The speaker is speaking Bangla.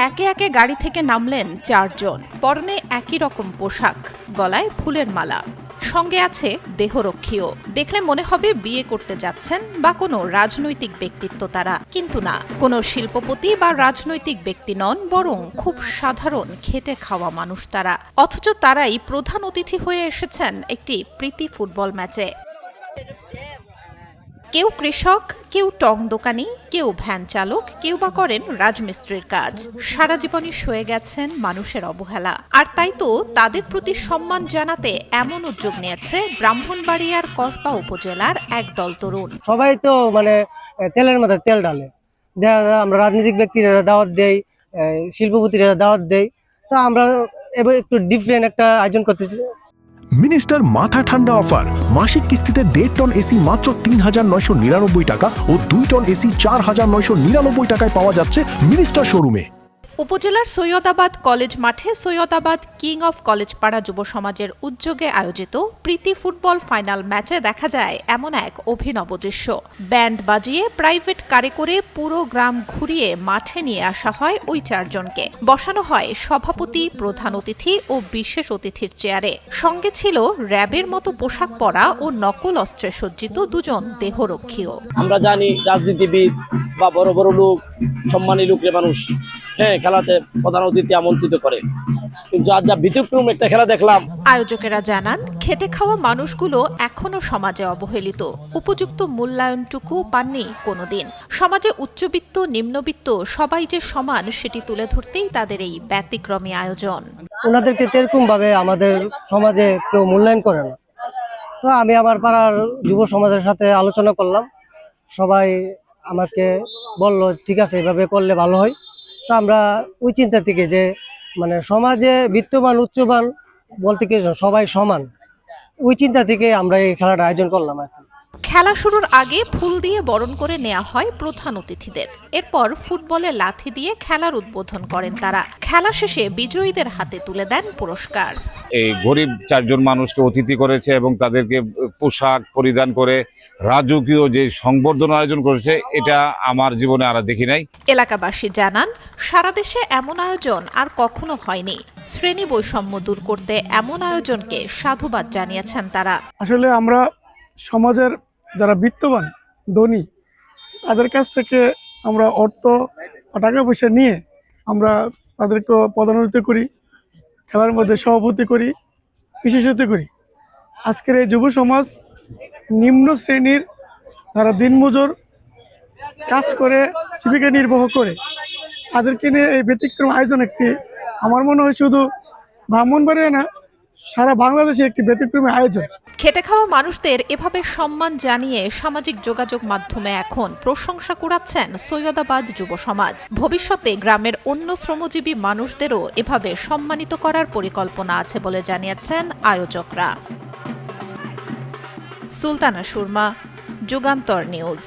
একে একে গাড়ি থেকে নামলেন ৪ জন। পরনে একই রকম পোশাক, গলায় ফুলের মালা, সঙ্গে আছে দেহরক্ষীও। দেখলে মনে হবে বিয়ে করতে যাচ্ছেন বা কোনো রাজনৈতিক ব্যক্তিত্ব তারা, কিন্তু না, কোনো শিল্পপতি বা রাজনৈতিক ব্যক্তি নন, বরং খুব সাধারণ খেটে খাওয়া মানুষ তারা। অথচ তারাই প্রধান অতিথি হয়ে এসেছেন একটি প্রীতি ফুটবল ম্যাচে। কেউ কৃষক, কেউ টং দোকানি, কেউ ভ্যান চালক, কেউ বা করেন রাজমিস্ত্রির কাজ। সারা জীবনই সয়ে গেছেন মানুষের অবহেলা, আর তাই তো তাদের প্রতি সম্মান জানাতে এমন উদ্যোগ নিয়েছে ব্রাহ্মণবাড়িয়ার কসবা উপজেলার একদল তরুণ। সবাই তো তেলের মধ্যে তেল ঢালে। আমরা রাজনৈতিক ব্যক্তিরা দাওয়াত দেই, শিল্পপতিরা দাওয়াত দেই, তো আমরা এবার একটু ডিফারেন্ট একটা আয়োজন করতেছি। মিনিস্টার মাথা ঠান্ডা অফার, মাসিক কিস্তিতে 1.5 টন এসি মাত্র ৩,৯৯৯ টাকা ও 2 টন এসি 4,999 টাকায় পাওয়া যাচ্ছে মিনিস্টার শোরুমে। উপজেলার সৈয়দাবাদ কলেজ মাঠে সৈয়দাবাদ কিং অফ কলেজপাড়া যুব সমাজের উদ্যোগে আয়োজিত প্রীতি ফুটবল ফাইনাল ম্যাচে দেখা যায় এমন এক অভিনব দৃশ্য। ব্যান্ড বাজিয়ে প্রাইভেট কারে করে পুরো গ্রাম ঘুরিয়ে মাঠে নিয়ে আসা হয় ওই ৪ জনকে। বসানো হয় সভাপতি, প্রধান অতিথি ও বিশেষ অতিথির চেয়ারে। সঙ্গে ছিল র্যাবের মতো পোশাক পরা ও নকল অস্ত্রে সজ্জিত 2 জন দেহরক্ষীও। আমরা জানি রাজনীতিবিদ বা বড় বড় লোক, সম্মানী লোকের মানুষ খেলাতে প্রধান অতিথি আমন্ত্রিত করে, কিন্তু আজ যা ব্যতিক্রম একটা খেলা দেখলাম। আয়োজকেরা জানান, খেটে খাওয়া মানুষগুলো এখনো সমাজে অবহেলিত, উপযুক্ত মূল্যায়নটুকু পাননি কোনোদিন। সমাজে উচ্চবিত্ত, নিম্নবিত্ত সবাই যে সমান সেটি তুলে ধরতেই তাদের এই ব্যতিক্রমী আয়োজন। ওনাদেরকে এরকম ভাবে আমাদের সমাজে কেউ মূল্যায়ন করে না। তো আমি আমার পাড়ার যুব সমাজের সাথে আলোচনা করলাম, সবাই আমাকে বলল ঠিক আছে, এভাবে করলে ভালো হয়। তো আমরা ওই চিন্তা থেকে যে সমাজে বিত্তবান উচ্চবান বলতে কি সবাই সমান, ওই চিন্তা থেকে আমরা এই খেলাটা আয়োজন করলাম। এখন খেলা শুরুর আগে ফুল দিয়ে বরণ করে নেওয়া হয় প্রধান অতিথিদের। এরপর ফুটবলে লাথি দিয়ে খেলার উদ্বোধন করেন তারা। খেলা শেষে বিজয়ীদের হাতে তুলে দেন পুরস্কার। এই গরিব 4 জন মানুষকে অতিথি করেছে এবং তাদেরকে পোশাক পরিধান করে রাজকীয় যে সংবর্ধনা আয়োজন করেছে, এটা আমার জীবনে আর দেখি নাই। এলাকাবাসী জানান, সারা দেশে এমন আয়োজন আর কখনো হয়নি। শ্রেণী বৈষম্য দূর করতে এমন আয়োজনকে সাধুবাদ জানিয়েছেন তারা। আসলে আমরা সমাজের যারা বিত্তবান ধনী তাদের কাছ থেকে আমরা অর্থ টাকা পয়সা নিয়ে আমরা তাদেরকে প্রধান অতিথি করি, খেলার মধ্যে সভাপতি করি, বিশেষত করি। আজকের এই যুব সমাজ নিম্ন শ্রেণীর যারা দিনমজুর কাজ করে জীবিকা নির্বাহ করে, তাদেরকে নিয়ে এই ব্যতিক্রম আয়োজন একটি, আমার মনে হয় শুধু ব্রাহ্মণবাড়িয়া না, সারা বাংলাদেশে একটি ব্যতিক্রমী আয়োজন। খেটে খাওয়া মানুষদের এভাবে সম্মান জানিয়ে সামাজিক যোগাযোগ মাধ্যমে এখন প্রশংসা কুড়াচ্ছেন সৈয়দাবাদ যুব সমাজ। ভবিষ্যতে গ্রামের অন্য শ্রমজীবী মানুষদেরও এভাবে সম্মানিত করার পরিকল্পনা আছে বলে জানিয়েছেন আয়োজকরা। সুলতানা সুরমা, যুগান্তর নিউজ।